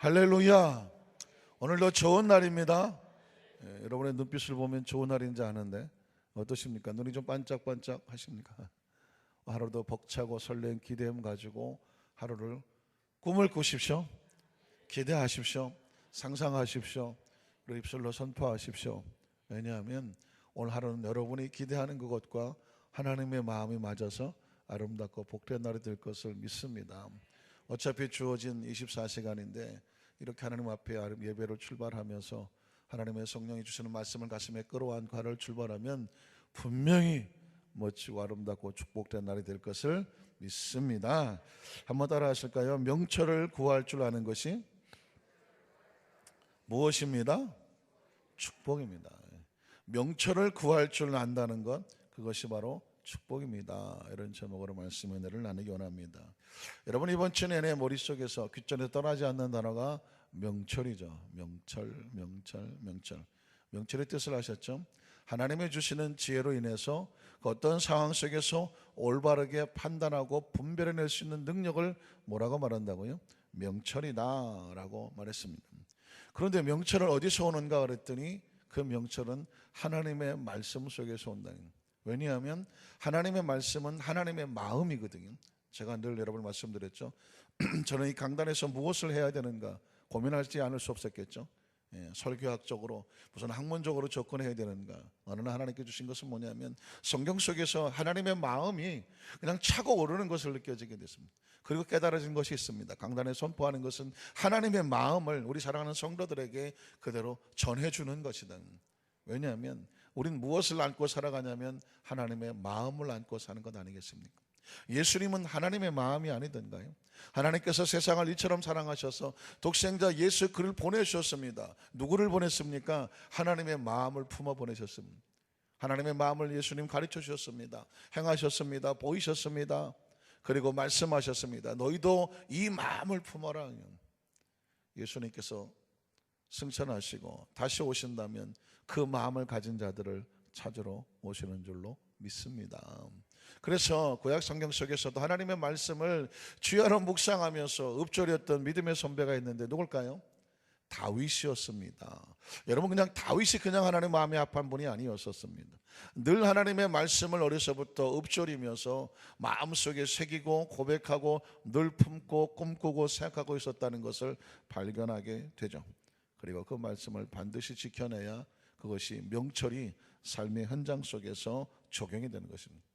할렐루야. 오늘도 좋은 날입니다. 여러분의 눈빛을 보면 좋은 날인지 아는데 어떠십니까? 눈이 좀 반짝반짝 하십니까? 하루도 벅차고 설렘 기대음 가지고 하루를 꿈을 꾸십시오. 기대하십시오. 상상하십시오. 그리고 입술로 선포하십시오. 왜냐하면 오늘 하루는 여러분이 기대하는 그것과 하나님의 마음이 맞아서 아름답고 복된 날이 될 것을 믿습니다. 어차피 주어진 24시간인데 이렇게 하나님 앞에 예배를 출발하면서 하나님의 성령이 주시는 말씀을 가슴에 끌어안고 하루를 출발하면 분명히 멋지고 아름답고 축복된 날이 될 것을 믿습니다. 한번 따라 하실까요? 명철을 구할 줄 아는 것이 무엇입니다? 축복입니다. 명철을 구할 줄 안다는 것, 그것이 바로 축복입니다. 이런 제목으로 말씀의 은혜를 나누기 원합니다. 여러분, 이번 주 내내 머릿속에서 귓전에서 떠나지 않는 단어가 명철이죠. 명철. 명철의 뜻을 아셨죠? 하나님이 주시는 지혜로 인해서 그 어떤 상황 속에서 올바르게 판단하고 분별해낼 수 있는 능력을 뭐라고 말한다고요? 명철이다 라고 말했습니다. 그런데 명철은 어디서 오는가 그랬더니 그 명철은 하나님의 말씀 속에서 온다는 거예요. 왜냐하면 하나님의 말씀은 하나님의 마음이거든요. 제가 늘 여러분 말씀드렸죠. 저는 이 강단에서 무엇을 해야 되는가 고민하지 않을 수 없었겠죠. 설교학적으로 무슨 학문적으로 접근해야 되는가. 어느 하나님께 주신 것은 뭐냐면 성경 속에서 하나님의 마음이 그냥 차고 오르는 것을 느껴지게 됐습니다. 그리고 깨달아진 것이 있습니다. 강단에 선포하는 것은 하나님의 마음을 우리 사랑하는 성도들에게 그대로 전해주는 것이다. 왜냐하면 우린 무엇을 안고 살아가냐면 하나님의 마음을 안고 사는 것 아니겠습니까? 예수님은 하나님의 마음이 아니던가요? 하나님께서 세상을 이처럼 사랑하셔서 독생자 예수 그를 보내주셨습니다. 누구를 보냈습니까? 하나님의 마음을 품어 보내셨습니다. 하나님의 마음을 예수님 가르쳐 주셨습니다. 행하셨습니다. 보이셨습니다. 그리고 말씀하셨습니다. 너희도 이 마음을 품어라. 예수님께서 승천하시고 다시 오신다면 그 마음을 가진 자들을 찾으러 오시는 줄로 믿습니다. 그래서 구약 성경 속에서도 하나님의 말씀을 주야로 묵상하면서 읊조렸던 믿음의 선배가 있는데 누굴까요? 다윗이었습니다. 여러분, 그냥 다윗이 그냥 하나님의 마음에 합한 분이 아니었었습니다. 늘 하나님의 말씀을 어려서부터 읊조리면서 마음속에 새기고 고백하고 늘 품고 꿈꾸고 생각하고 있었다는 것을 발견하게 되죠. 그리고 그 말씀을 반드시 지켜내야 그것이 명철이 삶의 현장 속에서 적용이 되는 것입니다.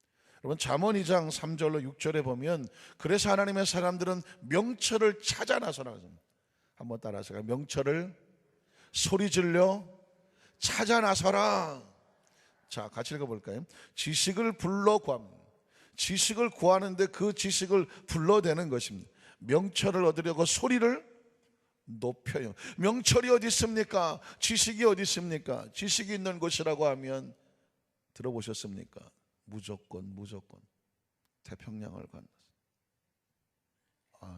여러분, 잠언 2장 3절로 6절에 보면 그래서 하나님의 사람들은 명철을 찾아 나서라. 한번 따라하세요. 명철을 소리질러 찾아 나서라. 자, 같이 읽어볼까요? 지식을 불러 구함. 지식을 구하는데 그 지식을 불러대는 것입니다. 명철을 얻으려고 소리를 높여요. 명철이 어디 있습니까? 지식이 어디 있습니까? 지식이 있는 곳이라고 하면 들어보셨습니까? 무조건 태평양을 건너서.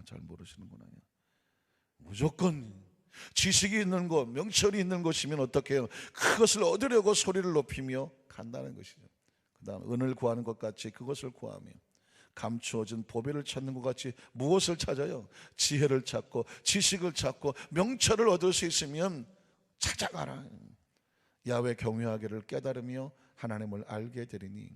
잘 모르시는구나. 무조건 지식이 있는 곳, 명철이 있는 곳이면 어떻게 해요? 그것을 얻으려고 소리를 높이며 간다는 것이죠. 그 다음 은을 구하는 것 같이 그것을 구하며 감추어진 보배를 찾는 것 같이 무엇을 찾아요? 지혜를 찾고 지식을 찾고 명철을 얻을 수 있으면 찾아가라. 야훼 경외하기를 깨달으며 하나님을 알게 되리니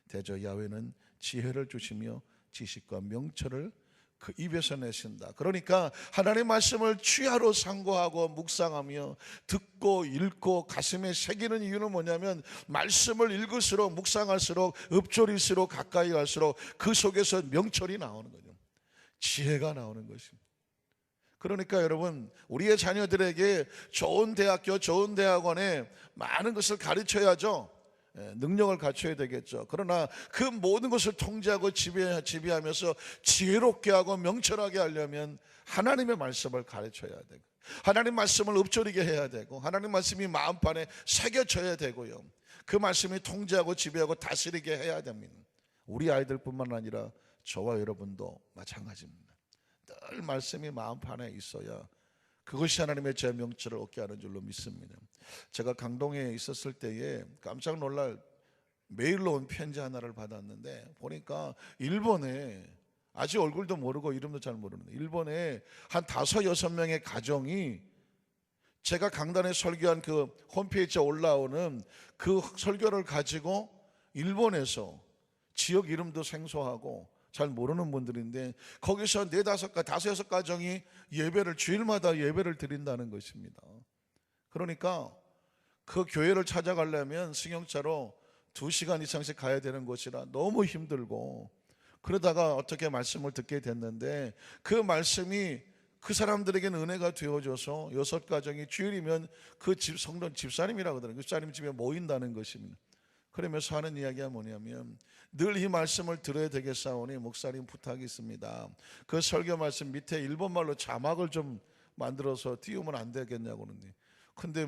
대저 야훼는 지혜를 주시며 지식과 명철을 그 입에서 내신다. 그러니까 하나님의 말씀을 취하로 상고하고 묵상하며 듣고 읽고 가슴에 새기는 이유는 뭐냐면 말씀을 읽을수록 묵상할수록 읊조릴수록 가까이 갈수록 그 속에서 명철이 나오는 거죠. 지혜가 나오는 것입니다. 그러니까 여러분, 우리의 자녀들에게 좋은 대학교, 좋은 대학원에 많은 것을 가르쳐야죠. 능력을 갖춰야 되겠죠. 그러나 그 모든 것을 통제하고 지배하면서 지혜롭게 하고 명철하게 하려면 하나님의 말씀을 가르쳐야 되고 하나님 말씀을 읊조리게 해야 되고 하나님 말씀이 마음판에 새겨져야 되고요. 그 말씀이 통제하고 지배하고 다스리게 해야 됩니다. 우리 아이들뿐만 아니라 저와 여러분도 마찬가지입니다. 늘 말씀이 마음판에 있어야 그것이 하나님의 제 명철을 얻게 하는 줄로 믿습니다. 제가 강동에 있었을 때에 깜짝 놀랄 메일로 온 편지 하나를 받았는데 보니까 일본에 아직 얼굴도 모르고 이름도 잘 모르는 일본에 한 5-6명의 가정이 제가 강단에 설교한 그 홈페이지에 올라오는 그 설교를 가지고 일본에서 지역 이름도 생소하고 잘 모르는 분들인데 거기서 5 가정이 예배를 주일마다 예배를 드린다는 것입니다. 그러니까 그 교회를 찾아가려면 승용차로 2시간 이상씩 가야 되는 곳이라 너무 힘들고, 그러다가 어떻게 말씀을 듣게 됐는데 그 말씀이 그 사람들에게는 은혜가 되어줘서 6가정이 주일이면 그 집 성도 집사님이라고 하더라고요. 그 집사님 집에 모인다는 것입니다. 그러면서 하는 이야기가 뭐냐면 늘 이 말씀을 들어야 되겠사오니 목사님 부탁이 있습니다. 그 설교 말씀 밑에 일본말로 자막을 좀 만들어서 띄우면 안 되겠냐고 그러는데, 근데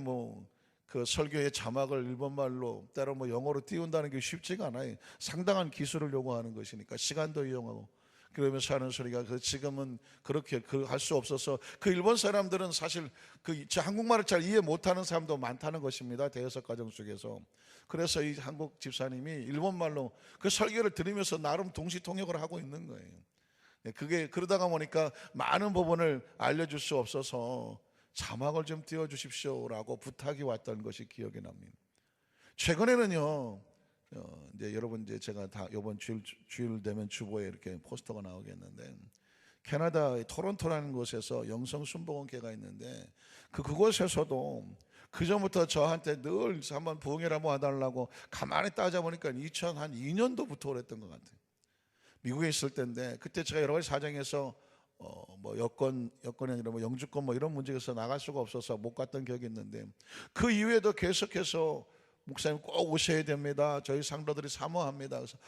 그 설교의 자막을 일본말로 때로 영어로 띄운다는 게 쉽지가 않아요. 상당한 기술을 요구하는 것이니까 시간도 이용하고. 그러면서 하는 소리가 지금은 그렇게 할 수 없어서 그 일본 사람들은 사실 한국말을 잘 이해 못하는 사람도 많다는 것입니다. 대여섯 가정 속에서. 그래서 이 한국 집사님이 일본말로 그 설교를 들으면서 나름 동시통역을 하고 있는 거예요. 그게 그러다가 보니까 많은 부분을 알려줄 수 없어서 자막을 좀 띄워주십시오라고 부탁이 왔던 것이 기억이 납니다. 최근에는요, 이제 여러분 이제 제가 다 이번 주일 되면 주보에 이렇게 포스터가 나오겠는데, 캐나다의 토론토라는 곳에서 영성 순복음교회가 있는데 그곳에서도 그 전부터 저한테 늘 한번 부흥회를 한번 와달라고 가만히 따져보니까 2002년도부터 그랬던 것 같아요. 미국에 있을 때인데 그때 제가 여러 가지 사정에서 여건이 아니라 영주권 이런 문제에서 나갈 수가 없어서 못 갔던 기억이 있는데, 그 이후에도 계속해서 목사님 꼭 오셔야 됩니다. 저희 상도들이 사모합니다. 그래서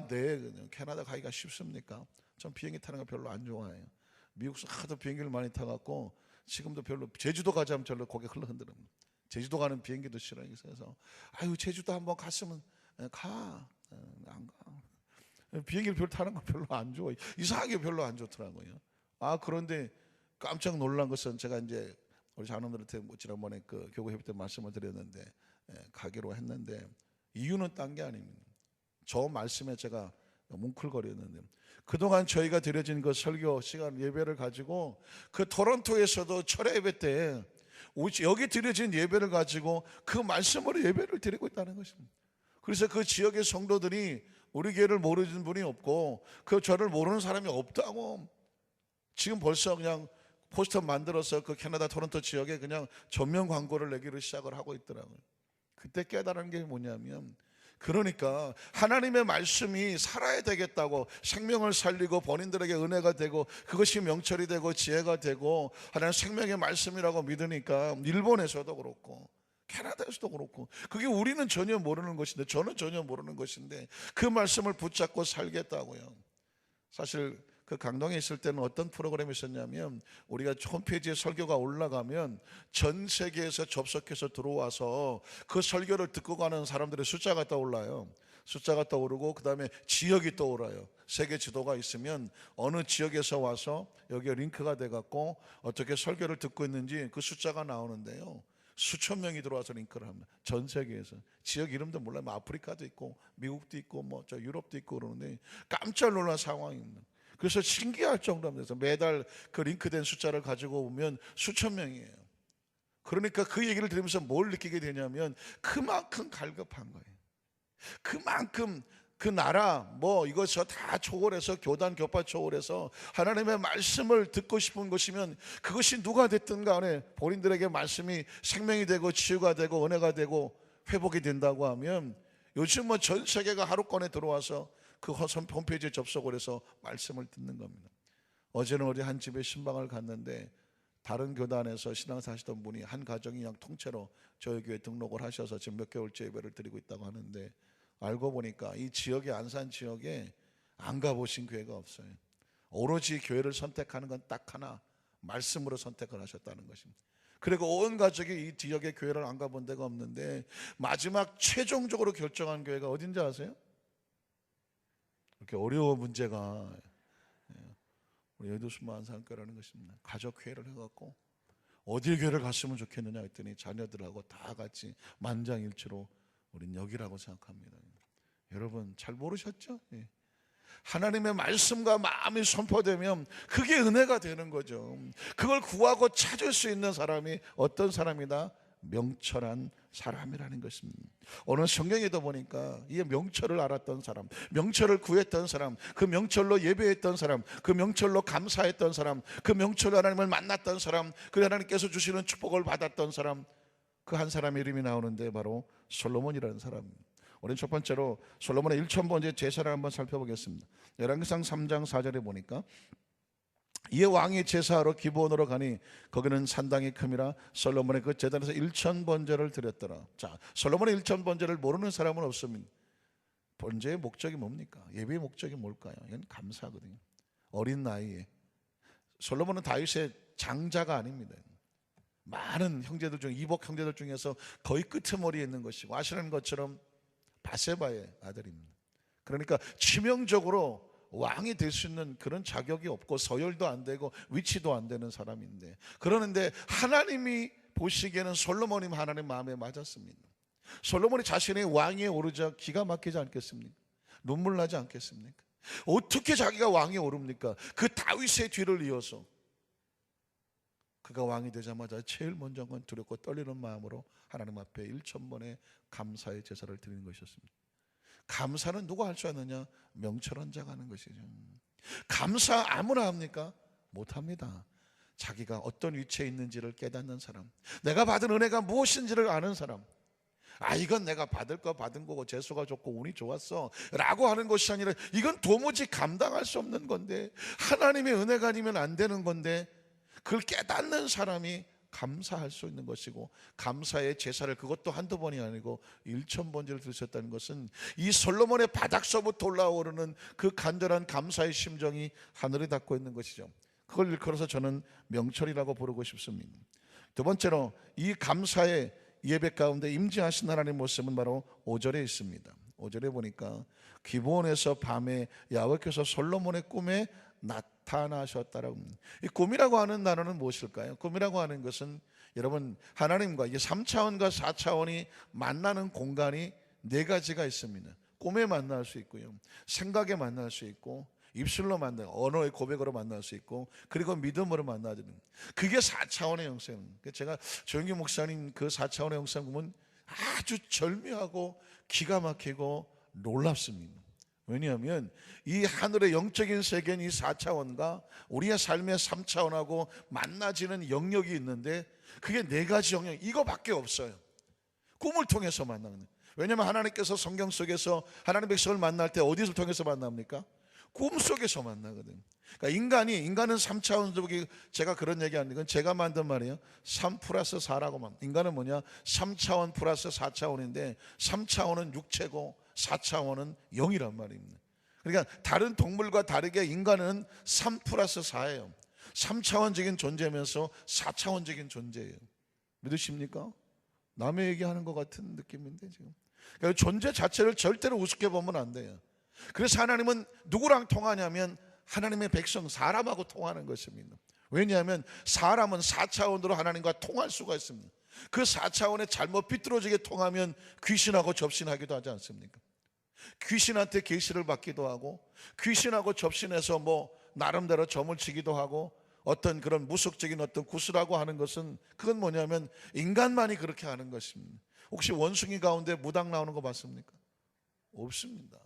네, 캐나다 가기가 쉽습니까? 전 비행기 타는 거 별로 안 좋아해요. 미국에서 하도 비행기를 많이 타갖고 지금도 별로, 제주도 가자면 저를 고개 흘러흔들어요. 제주도 가는 비행기도 싫어요. 그래서 제주도 한번 갔으면 가. 안 가. 비행기를 별로 타는 거 별로 안 좋아해요. 이상하게 별로 안 좋더라고요. 그런데 깜짝 놀란 것은 제가 이제 우리 자녀들한테 지난번에 그 교구협회 때 말씀을 드렸는데 가기로 했는데 이유는 딴 게 아닙니다. 저 말씀에 제가 뭉클거렸는데 그동안 저희가 드려진 그 설교 시간 예배를 가지고 그 토론토에서도 철야 예배 때 여기 드려진 예배를 가지고 그 말씀으로 예배를 드리고 있다는 것입니다. 그래서 그 지역의 성도들이 우리 교회를 모르는 분이 없고 그 저를 모르는 사람이 없다고 지금 벌써 그냥 포스터 만들어서 그 캐나다 토론토 지역에 그냥 전면 광고를 내기를 시작을 하고 있더라고요. 그때 깨달은 게 뭐냐면, 그러니까 하나님의 말씀이 살아야 되겠다고, 생명을 살리고 본인들에게 은혜가 되고 그것이 명철이 되고 지혜가 되고 하나님 생명의 말씀이라고 믿으니까 일본에서도 그렇고 캐나다에서도 그렇고, 그게 우리는 전혀 모르는 것인데, 저는 전혀 모르는 것인데 그 말씀을 붙잡고 살겠다고요. 사실 그 강동에 있을 때는 어떤 프로그램이 있었냐면, 우리가 홈페이지에 설교가 올라가면 전 세계에서 접속해서 들어와서 그 설교를 듣고 가는 사람들의 숫자가 떠올라요. 숫자가 떠오르고 그 다음에 지역이 떠올라요. 세계 지도가 있으면 어느 지역에서 와서 여기에 링크가 돼갖고 어떻게 설교를 듣고 있는지 그 숫자가 나오는데요, 수천 명이 들어와서 링크를 합니다. 전 세계에서. 지역 이름도 몰라요. 아프리카도 있고 미국도 있고 저 유럽도 있고 그러는데 깜짝 놀란 상황입니다. 그래서 신기할 정도로 해서 매달 그 링크된 숫자를 가지고 보면 수천 명이에요. 그러니까 그 얘기를 들으면서 뭘 느끼게 되냐면 그만큼 갈급한 거예요. 그만큼 그 나라 이것저 다 초월해서 교단 교파 초월해서 하나님의 말씀을 듣고 싶은 것이면 그것이 누가 됐든 간에 본인들에게 말씀이 생명이 되고 치유가 되고 은혜가 되고 회복이 된다고 하면, 요즘 전 세계가 하루권에 들어와서 그 홈페이지에 접속을 해서 말씀을 듣는 겁니다. 어제는 어디 한 집에 신방을 갔는데 다른 교단에서 신앙 사시던 분이 한 가정이 그냥 통째로 저희 교회 등록을 하셔서 지금 몇 개월째 예배를 드리고 있다고 하는데, 알고 보니까 이 지역에, 안산 지역에 안 가보신 교회가 없어요. 오로지 교회를 선택하는 건 딱 하나, 말씀으로 선택을 하셨다는 것입니다. 그리고 온 가족이 이 지역의 교회를 안 가본 데가 없는데 마지막 최종적으로 결정한 교회가 어딘지 아세요? 이렇게 어려운 문제가 우리 여의도수모 안산교회라는 것입니다. 가족회의를 해갖고 어디 교회를 갔으면 좋겠느냐 했더니 자녀들하고 다 같이 만장일치로 우린 여기라고 생각합니다. 여러분 잘 모르셨죠? 하나님의 말씀과 마음이 선포되면 그게 은혜가 되는 거죠. 그걸 구하고 찾을 수 있는 사람이 어떤 사람이다? 명철한 사람이라는 것입니다. 오늘 성경에도 보니까 이 명철을 알았던 사람, 명철을 구했던 사람, 그 명철로 예배했던 사람, 그 명철로 감사했던 사람, 그 명철로 하나님을 만났던 사람, 그 하나님께서 주시는 축복을 받았던 사람, 그 한 사람의 이름이 나오는데 바로 솔로몬이라는 사람입니다. 우리는 첫 번째로 솔로몬의 1000번째 제사를 한번 살펴보겠습니다. 열왕기상 3장 4절에 보니까 이에 왕이 제사하러 기브온으로 가니 거기는 산당이 큼이라 솔로몬의 그 제단에서 1000번제를 드렸더라. 자, 솔로몬의 1000번제를 모르는 사람은 없습니다. 번제의 목적이 뭡니까? 예배의 목적이 뭘까요? 이건 감사거든요. 어린 나이에 솔로몬은 다윗의 장자가 아닙니다. 많은 형제들 중 이복 형제들 중에서 거의 끄트머리에 있는 것이고 아시는 것처럼 바세바의 아들입니다. 그러니까 치명적으로 왕이 될 수 있는 그런 자격이 없고 서열도 안 되고 위치도 안 되는 사람인데, 그러는데 하나님이 보시기에는 솔로몬이 하나님 마음에 맞았습니다. 솔로몬이 자신의 왕위에 오르자 기가 막히지 않겠습니까? 눈물 나지 않겠습니까? 어떻게 자기가 왕위에 오릅니까? 그 다윗의 뒤를 이어서 그가 왕이 되자마자 제일 먼저 건 두렵고 떨리는 마음으로 하나님 앞에 1000번의 감사의 제사를 드리는 것이었습니다. 감사는 누가 할 수 있느냐? 명철한 자가 하는 것이죠. 감사 아무나 합니까? 못합니다. 자기가 어떤 위치에 있는지를 깨닫는 사람, 내가 받은 은혜가 무엇인지를 아는 사람, 이건 내가 받을 거 받은 거고 재수가 좋고 운이 좋았어 라고 하는 것이 아니라 이건 도무지 감당할 수 없는 건데, 하나님의 은혜가 아니면 안 되는 건데, 그걸 깨닫는 사람이 감사할 수 있는 것이고, 감사의 제사를 그것도 한두 번이 아니고 1000번제를 드렸다는 것은 이 솔로몬의 바닥서부터 올라오르는 그 간절한 감사의 심정이 하늘에 닿고 있는 것이죠. 그걸 일컬어서 저는 명철이라고 부르고 싶습니다. 두 번째로 이 감사의 예배 가운데 임재하신 하나님의 모습은 바로 5절에 있습니다. 5절에 보니까 기브온에서 밤에 야훼께서 솔로몬의 꿈에 나타나셨다라고. 이 꿈이라고 하는 단어는 무엇일까요? 꿈이라고 하는 것은 여러분 하나님과 이게 3차원과 4차원이 만나는 공간이 4가지가 있습니다. 꿈에 만날 수 있고요, 생각에 만날 수 있고, 입술로 만나요, 언어의 고백으로 만날 수 있고, 그리고 믿음으로 만나는, 그게 4차원의 영성입니다. 제가 조영기 목사님 그 4차원의 영성 보면 아주 절묘하고 기가 막히고 놀랍습니다. 왜냐하면 이 하늘의 영적인 세계는 이 4차원과 우리의 삶의 3차원하고 만나지는 영역이 있는데, 그게 4가지 영역, 이거밖에 없어요. 꿈을 통해서 만나는 거예요. 왜냐하면 하나님께서 성경 속에서 하나님 백성을 만날 때 어디서 통해서 만납니까? 꿈 속에서 만나거든요. 그러니까 인간은 3차원적이, 제가 그런 얘기 하는 건 제가 만든 말이에요. 3+4라고 말. 인간은 뭐냐? 3차원 플러스 4차원인데 3차원은 육체고 4차원은 영이란 말입니다. 그러니까 다른 동물과 다르게 인간은 3+4예요. 3차원적인 존재면서 4차원적인 존재예요. 믿으십니까? 남의 얘기하는 것 같은 느낌인데 지금. 그러니까 존재 자체를 절대로 우습게 보면 안 돼요. 그래서 하나님은 누구랑 통하냐면 하나님의 백성 사람하고 통하는 것입니다. 왜냐하면 사람은 4차원으로 하나님과 통할 수가 있습니다. 그 4차원에 잘못 비뚤어지게 통하면 귀신하고 접신하기도 하지 않습니까? 귀신한테 계시를 받기도 하고, 귀신하고 접신해서 나름대로 점을 치기도 하고, 어떤 그런 무속적인 어떤 구슬하고 하는 것은, 그건 뭐냐면 인간만이 그렇게 하는 것입니다. 혹시 원숭이 가운데 무당 나오는 거 봤습니까? 없습니다.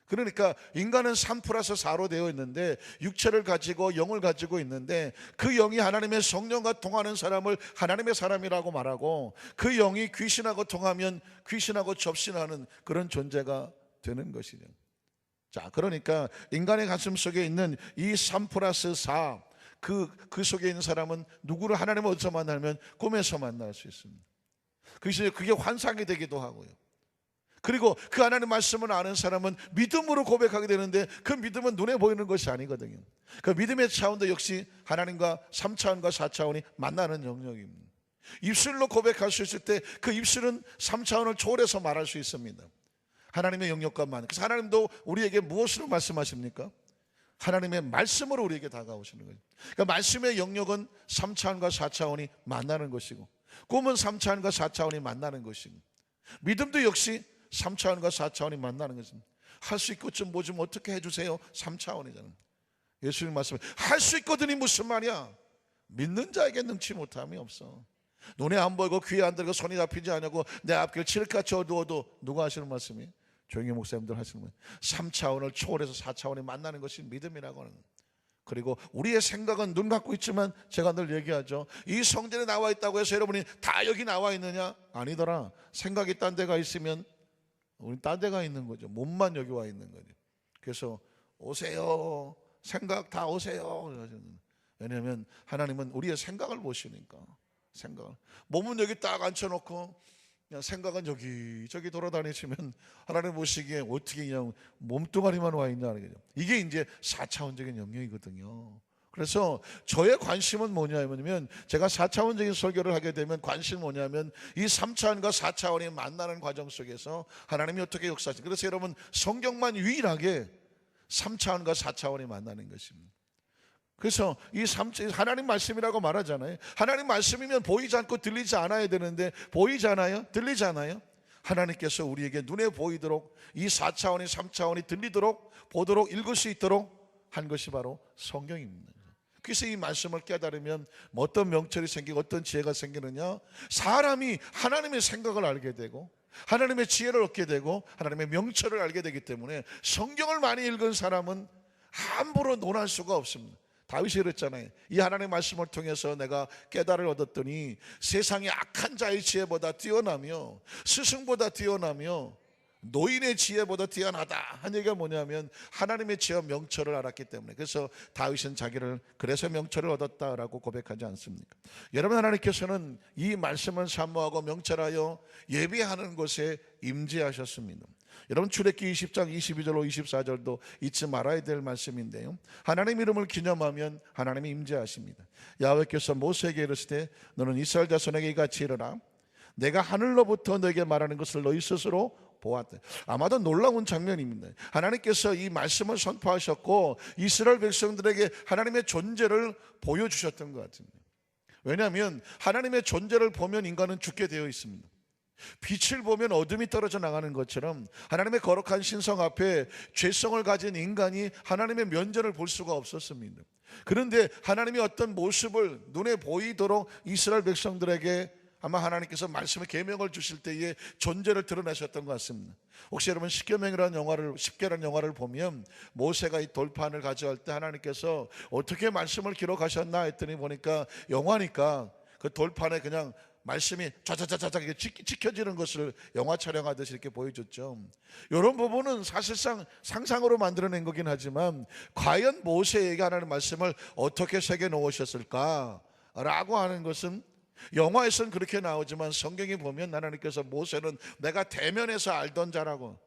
그러니까 인간은 3+4로 되어 있는데, 육체를 가지고 영을 가지고 있는데, 그 영이 하나님의 성령과 통하는 사람을 하나님의 사람이라고 말하고, 그 영이 귀신하고 통하면 귀신하고 접신하는 그런 존재가 되는 것이죠. 자, 그러니까 인간의 가슴 속에 있는 이 3+4, 그 속에 있는 사람은 누구를 하나님을 어디서 만나면 꿈에서 만날 수 있습니다. 그래서 그게 환상이 되기도 하고요. 그리고 그 하나님 말씀을 아는 사람은 믿음으로 고백하게 되는데, 그 믿음은 눈에 보이는 것이 아니거든요. 그 믿음의 차원도 역시 하나님과 3차원과 4차원이 만나는 영역입니다. 입술로 고백할 수 있을 때 그 입술은 3차원을 초월해서 말할 수 있습니다. 하나님의 영역과 만. 그래서 하나님도 우리에게 무엇으로 말씀하십니까? 하나님의 말씀으로 우리에게 다가오시는 거예요. 그러니까 말씀의 영역은 3차원과 4차원이 만나는 것이고, 꿈은 3차원과 4차원이 만나는 것이고, 믿음도 역시 3차원과 4차원이 만나는 것입니다. 할 수 있고 좀 뭐 좀 어떻게 해주세요. 3차원이잖아요. 예수님 말씀에 할 수 있거든이 무슨 말이야. 믿는 자에게 능치 못함이 없어. 눈에 안 보이고 귀에 안 들고 손이 잡히지 않냐고 내 앞길 칠흑같이 어두워도 누가 하시는 말씀이? 조용히 목사님들 하시는 말. 3차원을 초월해서 4차원에 만나는 것이 믿음이라고 하는 거예요. 그리고 우리의 생각은 눈 감고 있지만 제가 늘 얘기하죠. 이 성전에 나와 있다고 해서 여러분이 다 여기 나와 있느냐? 아니더라. 생각이 딴 데가 있으면 우린 딴 데가 있는 거죠. 몸만 여기 와 있는 거죠. 그래서 오세요. 생각 다 오세요. 왜냐하면 하나님은 우리의 생각을 보시니까. 생각을. 몸은 여기 딱 앉혀놓고 그냥 생각은 여기저기 돌아다니시면 하나님 보시기에 어떻게 그냥 몸뚱아리만 와 있냐. 이게 이제 4차원적인 영역이거든요. 그래서 저의 관심은 뭐냐면 제가 4차원적인 설교를 하게 되면 관심은 뭐냐면 이 3차원과 4차원이 만나는 과정 속에서 하나님이 어떻게 역사하시는지. 그래서 여러분 성경만 유일하게 3차원과 4차원이 만나는 것입니다. 그래서 이 하나님 말씀이라고 말하잖아요. 하나님 말씀이면 보이지 않고 들리지 않아야 되는데 보이잖아요? 들리지 않아요? 하나님께서 우리에게 눈에 보이도록 이 4차원이 3차원이 들리도록 보도록 읽을 수 있도록 한 것이 바로 성경입니다. 그래서 이 말씀을 깨달으면 어떤 명철이 생기고 어떤 지혜가 생기느냐. 사람이 하나님의 생각을 알게 되고 하나님의 지혜를 얻게 되고 하나님의 명철을 알게 되기 때문에 성경을 많이 읽은 사람은 함부로 논할 수가 없습니다. 다윗이 그랬잖아요. 이 하나님의 말씀을 통해서 내가 깨달음을 얻었더니 세상의 악한 자의 지혜보다 뛰어나며 스승보다 뛰어나며 노인의 지혜보다 뛰어나다 한 얘기가 뭐냐면 하나님의 지혜와 명철을 알았기 때문에. 그래서 다윗은 자기를 그래서 명철을 얻었다라고 고백하지 않습니까? 여러분, 하나님께서는 이 말씀을 사모하고 명철하여 예배하는 곳에 임재하셨습니다. 여러분, 출애굽기 20장 22절로 24절도 잊지 말아야 될 말씀인데요, 하나님 이름을 기념하면 하나님이 임재하십니다. 야훼께서 모세에게 이르시되 너는 이스라엘 자손에게 이같이 이르라. 내가 하늘로부터 너에게 말하는 것을 너희 스스로 보았다. 아마도 놀라운 장면입니다. 하나님께서 이 말씀을 선포하셨고 이스라엘 백성들에게 하나님의 존재를 보여주셨던 것 같습니다. 왜냐하면 하나님의 존재를 보면 인간은 죽게 되어 있습니다. 빛을 보면 어둠이 떨어져 나가는 것처럼 하나님의 거룩한 신성 앞에 죄성을 가진 인간이 하나님의 면전을 볼 수가 없었습니다. 그런데 하나님이 어떤 모습을 눈에 보이도록 이스라엘 백성들에게 아마 하나님께서 말씀의 계명을 주실 때에 존재를 드러내셨던 것 같습니다. 혹시 여러분 십계명이라는 영화를 보면 모세가 이 돌판을 가져갈 때 하나님께서 어떻게 말씀을 기록하셨나 했더니 보니까 영화니까 그 돌판에 그냥 말씀이 자자자자자 찍혀지는 것을 영화 촬영하듯이 이렇게 보여줬죠. 이런 부분은 사실상 상상으로 만들어낸 거긴 하지만 과연 모세에게 하나님의 말씀을 어떻게 새겨 놓으셨을까라고 하는 것은 영화에서는 그렇게 나오지만 성경에 보면 하나님께서 모세는 내가 대면에서 알던 자라고,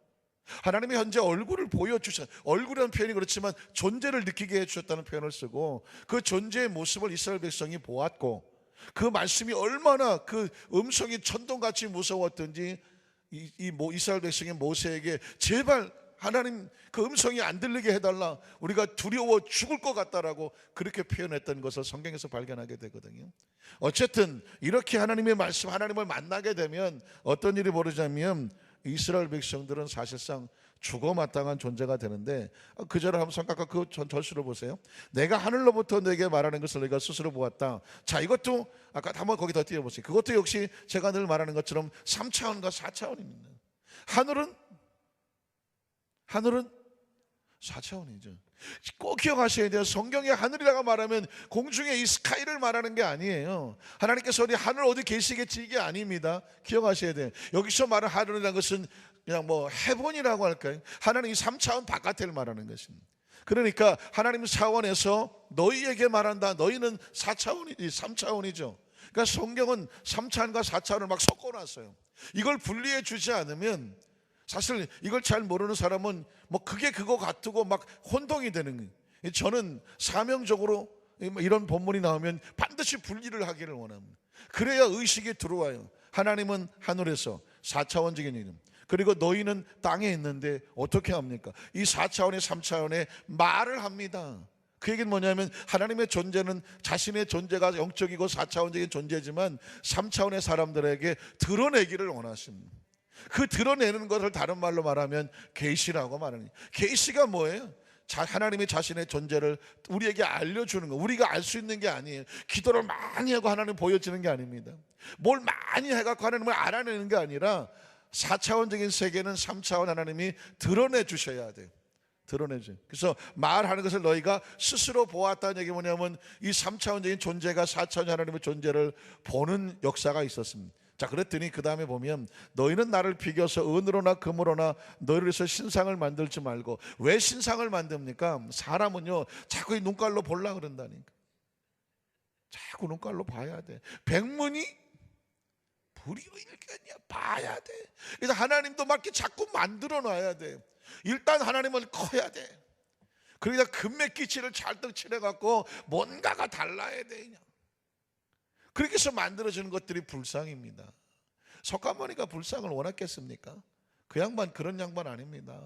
하나님이 현재 얼굴을 보여주셨, 얼굴이라는 표현이 그렇지만 존재를 느끼게 해주셨다는 표현을 쓰고 그 존재의 모습을 이스라엘 백성이 보았고 그 말씀이 얼마나 그 음성이 천둥같이 무서웠던지 이스라엘 백성이 모세에게 제발 하나님 그 음성이 안 들리게 해달라, 우리가 두려워 죽을 것 같다라고 그렇게 표현했던 것을 성경에서 발견하게 되거든요. 어쨌든 이렇게 하나님의 말씀, 하나님을 만나게 되면 어떤 일이 벌어지냐면 이스라엘 백성들은 사실상 죽어마땅한 존재가 되는데 그 절을 한번 생각하고 그 절수를 보세요. 내가 하늘로부터 너에게 말하는 것을 너희가 스스로 보았다. 자, 이것도 아까 한번 거기 더 띄워보세요. 그것도 역시 제가 늘 말하는 것처럼 3차원과 4차원입니다. 하늘은 4차원이죠. 꼭 기억하셔야 돼요. 성경에 하늘이라고 말하면 공중에 이 스카이를 말하는 게 아니에요. 하나님께서 어디 하늘 어디 계시겠지 이게 아닙니다. 기억하셔야 돼요. 여기서 말하는 하늘이라는 것은 그냥 뭐 헤븐이라고 할까요? 하나님 이 3차원 바깥을 말하는 것입니다. 그러니까 하나님 차원에서 너희에게 말한다. 너희는 3차원이죠. 그러니까 성경은 3차원과 4차원을 막 섞어놨어요. 이걸 분리해 주지 않으면 사실 이걸 잘 모르는 사람은 뭐 그게 그거 같고 막 혼동이 되는 거예요. 저는 사명적으로 이런 본문이 나오면 반드시 분리를 하기를 원합니다. 그래야 의식이 들어와요. 하나님은 하늘에서 4차원적인 이름, 그리고 너희는 땅에 있는데 어떻게 합니까? 이 4차원의 3차원에 말을 합니다. 그 얘기는 뭐냐면 하나님의 존재는 자신의 존재가 영적이고 4차원적인 존재지만 3차원의 사람들에게 드러내기를 원하십니다. 그 드러내는 것을 다른 말로 말하면 계시라고 말하는. 계시가 뭐예요? 하나님이 자신의 존재를 우리에게 알려주는 거. 우리가 알 수 있는 게 아니에요. 기도를 많이 하고 하나님 보여지는 게 아닙니다. 뭘 많이 해갖고 하나님을 알아내는 게 아니라 4차원적인 세계는 3차원 하나님이 드러내 주셔야 돼요. 드러내죠. 그래서 말하는 것을 너희가 스스로 보았다는 얘기 뭐냐면 이 3차원적인 존재가 4차원 하나님의 존재를 보는 역사가 있었습니다. 자, 그랬더니 그 다음에 보면 너희는 나를 비교해서 은으로나 금으로나 너희를 위해서 신상을 만들지 말고. 왜 신상을 만듭니까? 사람은요 자꾸 이 눈깔로 보려 그런다니까. 자꾸 눈깔로 봐야 돼. 백문이 불여일견이야. 봐야 돼. 그래서 하나님도 맞게 자꾸 만들어 놔야 돼. 일단 하나님은 커야 돼. 그러니까 금맥기치를 찰떡 칠해갖고 뭔가가 달라야 돼. 그냥. 그렇게 해서 만들어지는 것들이 불상입니다. 석가모니가 불상을 원했겠습니까? 그 양반 그런 양반 아닙니다.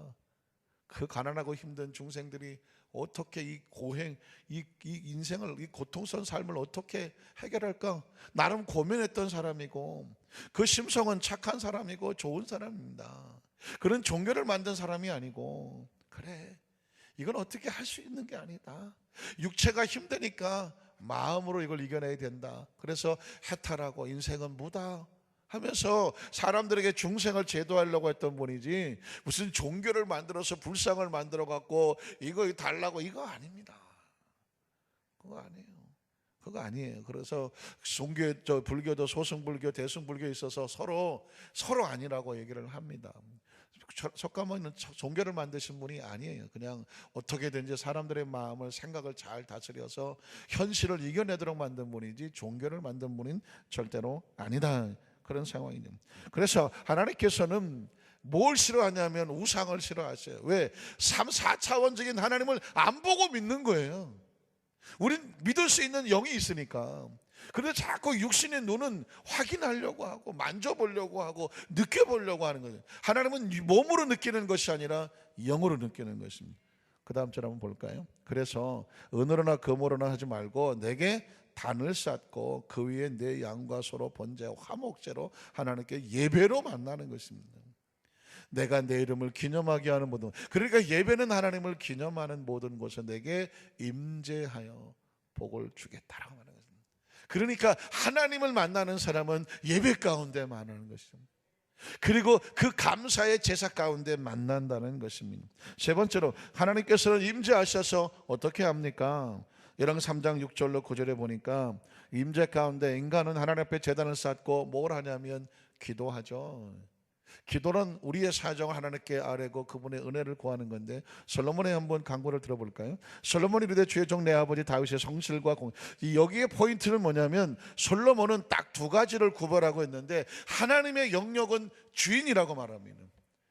그 가난하고 힘든 중생들이 어떻게 이 고행, 이 인생을, 이 고통스러운 삶을 어떻게 해결할까? 나름 고민했던 사람이고, 그 심성은 착한 사람이고 좋은 사람입니다. 그런 종교를 만든 사람이 아니고, 그래, 이건 어떻게 할 수 있는 게 아니다. 육체가 힘드니까 마음으로 이걸 이겨내야 된다. 그래서 해탈하고 인생은 무다 하면서 사람들에게 중생을 제도하려고 했던 분이지, 무슨 종교를 만들어서 불상을 만들어 갖고 이거 달라고, 이거 아닙니다. 그거 아니에요. 그거 아니에요. 그래서 불교도 소승불교, 대승불교에 있어서 서로 아니라고 얘기를 합니다. 석가모니는 종교를 만드신 분이 아니에요. 그냥 어떻게든지 사람들의 마음을, 생각을 잘 다스려서 현실을 이겨내도록 만든 분이지 종교를 만든 분은 절대로 아니다. 그런 상황이죠. 그래서 하나님께서는 뭘 싫어하냐면 우상을 싫어하세요. 왜? 3, 4차원적인 하나님을 안 보고 믿는 거예요. 우린 믿을 수 있는 영이 있으니까. 그런데 자꾸 육신의 눈은 확인하려고 하고 만져보려고 하고 느껴보려고 하는 거예요. 하나님은 몸으로 느끼는 것이 아니라 영으로 느끼는 것입니다. 그 다음 절 한번 볼까요? 그래서 은으로나 금으로나 하지 말고 내게 단을 쌓고 그 위에 내 양과 소로 번제 화목제로 하나님께 예배로 만나는 것입니다. 내가 내 이름을 기념하게 하는 모든, 그러니까 예배는 하나님을 기념하는 모든 곳에 내게 임재하여 복을 주겠다라고 말하는 것입니다. 그러니까 하나님을 만나는 사람은 예배 가운데 만나는 것입니다. 그리고 그 감사의 제사 가운데 만난다는 것입니다. 세 번째로 하나님께서는 임재하셔서 어떻게 합니까? 열왕 3장 6절로 9절에 보니까 임재 가운데 인간은 하나님 앞에 제단을 쌓고 뭘 하냐면 기도하죠. 기도는 우리의 사정을 하나님께 아뢰고 그분의 은혜를 구하는 건데, 솔로몬의 한번 강구를 들어볼까요? 솔로몬이 이르되 주의 종 내 아버지 다윗의 성실과 여기에 포인트는 뭐냐면 솔로몬은 딱 두 가지를 구별하고 있는데, 하나님의 영역은 주인이라고 말합니다.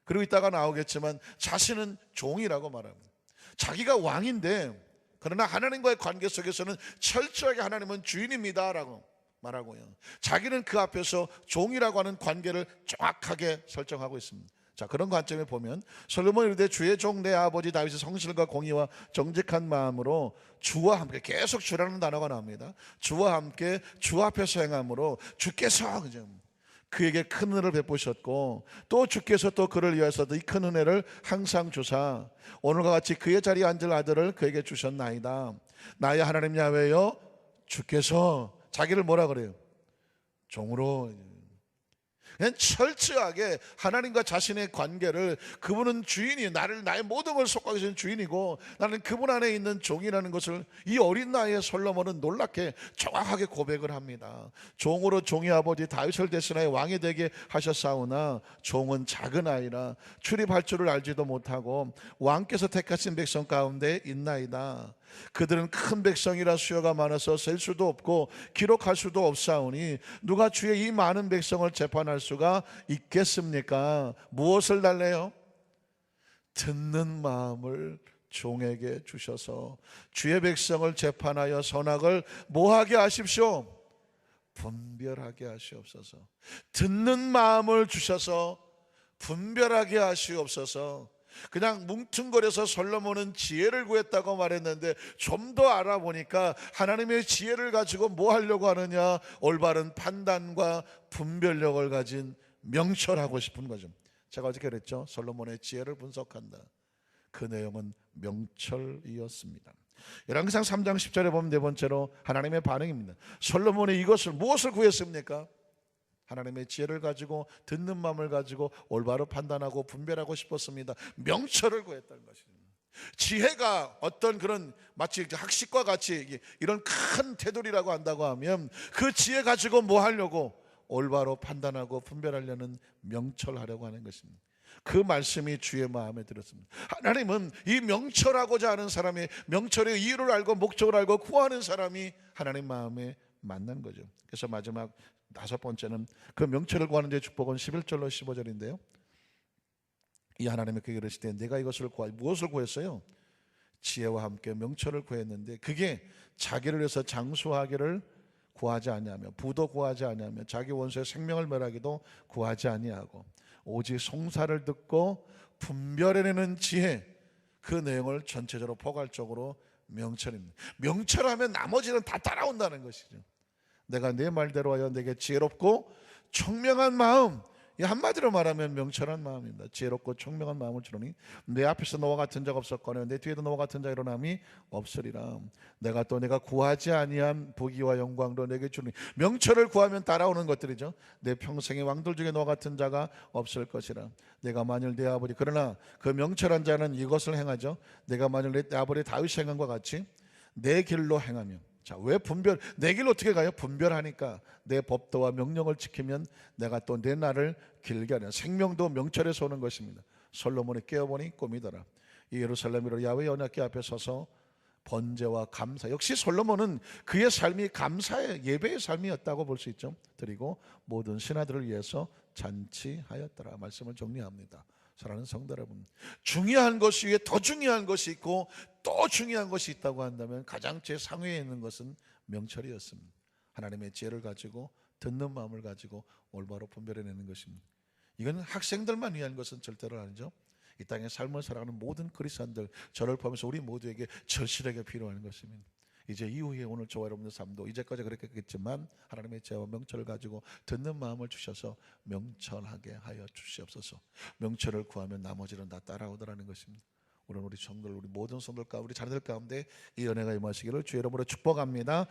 그리고 이따가 나오겠지만 자신은 종이라고 말합니다. 자기가 왕인데, 그러나 하나님과의 관계 속에서는 철저하게 하나님은 주인입니다 라고 말하고요, 자기는 그 앞에서 종이라고 하는 관계를 정확하게 설정하고 있습니다. 자, 그런 관점에 보면 솔로몬이 이르되 주의 종 내 아버지 다윗의 성실과 공의와 정직한 마음으로 주와 함께, 계속 주라는 단어가 나옵니다. 주와 함께 주 앞에서 행함으로 주께서 그에게 큰 은혜를 베푸셨고, 또 주께서 또 그를 위하여서도 이 큰 은혜를 항상 주사 오늘과 같이 그의 자리에 앉을 아들을 그에게 주셨나이다. 나의 하나님 야훼여 주께서 자기를 뭐라 그래요? 종으로. 그냥 철저하게 하나님과 자신의 관계를, 그분은 주인이, 나의 모든 걸 속하게 하시는 주인이고 나는 그분 안에 있는 종이라는 것을 이 어린 나이에 솔로몬은 놀랍게 정확하게 고백을 합니다. 종으로 종의 아버지 다윗을 대신하여 왕이 되게 하셨사오나 종은 작은 아이라 출입할 줄을 알지도 못하고 왕께서 택하신 백성 가운데 있나이다. 그들은 큰 백성이라 수요가 많아서 셀 수도 없고 기록할 수도 없사오니 누가 주의 이 많은 백성을 재판할 수가 있겠습니까? 무엇을 달래요? 듣는 마음을 종에게 주셔서 주의 백성을 재판하여 선악을 뭐하게 하십시오? 분별하게 하시옵소서. 듣는 마음을 주셔서 분별하게 하시옵소서. 그냥 뭉퉁거려서 솔로몬은 지혜를 구했다고 말했는데 좀 더 알아보니까 하나님의 지혜를 가지고 뭐 하려고 하느냐? 올바른 판단과 분별력을 가진 명철하고 싶은 거죠. 제가 어저께 그랬죠. 솔로몬의 지혜를 분석한다. 그 내용은 명철이었습니다. 열왕기상 3장 10절에 보면 네 번째로 하나님의 반응입니다. 솔로몬이 이것을 무엇을 구했습니까? 하나님의 지혜를 가지고 듣는 마음을 가지고 올바로 판단하고 분별하고 싶었습니다. 명철을 구했다는 것입니다. 지혜가 어떤 그런 마치 학식과 같이 이런 큰 테두리라고 한다고 하면 그 지혜 가지고 뭐 하려고? 올바로 판단하고 분별하려는 명철하려고 하는 것입니다. 그 말씀이 주의 마음에 들었습니다. 하나님은 이 명철하고자 하는 사람의 명철의 이유를 알고 목적을 알고 구하는 사람이 하나님 마음에 맞는 거죠. 그래서 마지막 다섯 번째는 그 명철을 구하는 데 축복은 11절로 15절인데요. 이 하나님의 그에게 이르시되 내가 이것을 무엇을 구했어요? 지혜와 함께 명철을 구했는데 그게 자기를 위해서 장수하기를 구하지 아니하며 부도 구하지 아니하며 자기 원수의 생명을 멸하기도 구하지 아니하고 오직 송사를 듣고 분별해내는 지혜, 그 내용을 전체적으로 포괄적으로 명철입니다. 명철하면 나머지는 다 따라온다는 것이죠. 내가 내 말대로 하여 내게 지혜롭고 총명한 마음, 이 한마디로 말하면 명철한 마음입니다. 지혜롭고 총명한 마음을 주노니 내 앞에서 너와 같은 자가 없었거늘 내 뒤에도 너와 같은 자 일어남이 없으리라. 내가 구하지 아니한 부귀와 영광도 내게 주니, 명철을 구하면 따라오는 것들이죠. 내 평생의 왕들 중에 너와 같은 자가 없을 것이라. 내가 만일 내 아버지, 그러나 그 명철한 자는 이것을 행하죠. 내가 만일 내 아버지 다윗이 행한 것 같이 내 길로 행하며. 자, 왜 분별? 내 길 어떻게 가요? 분별하니까 내 법도와 명령을 지키면 내가 또 내 날을 길게 하냐. 생명도 명철에서 오는 것입니다. 솔로몬이 깨어보니 꿈이더라. 이 예루살렘으로 야훼 언약궤 앞에 서서 번제와 감사, 역시 솔로몬은 그의 삶이 감사의 예배의 삶이었다고 볼 수 있죠. 그리고 모든 신하들을 위해서 잔치하였더라. 말씀을 정리합니다. 사랑하는 성도 여러분, 중요한 것이 위에 더 중요한 것이 있고 또 중요한 것이 있다고 한다면 가장 제상위에 있는 것은 명철이었습니다. 하나님의 지혜를 가지고 듣는 마음을 가지고 올바로 분별해내는 것입니다. 이건 학생들만 위한 것은 절대로 아니죠. 이 땅의 삶을 살아가는 모든 그리스도인들, 저를 포함해서 우리 모두에게 절실하게 필요한 것입니다. 이제 이후에 오늘 저와 여러분의 삶도 이제까지 그랬겠지만 하나님의 지혜와 명철을 가지고 듣는 마음을 주셔서 명철하게 하여 주시옵소서. 명철을 구하면 나머지는 다 따라오더라는 것입니다. 우리 성도들, 우리 모든 성도들 가운데, 우리 자녀들 가운데 이 은혜가 임하시기를 주의 이름으로 축복합니다.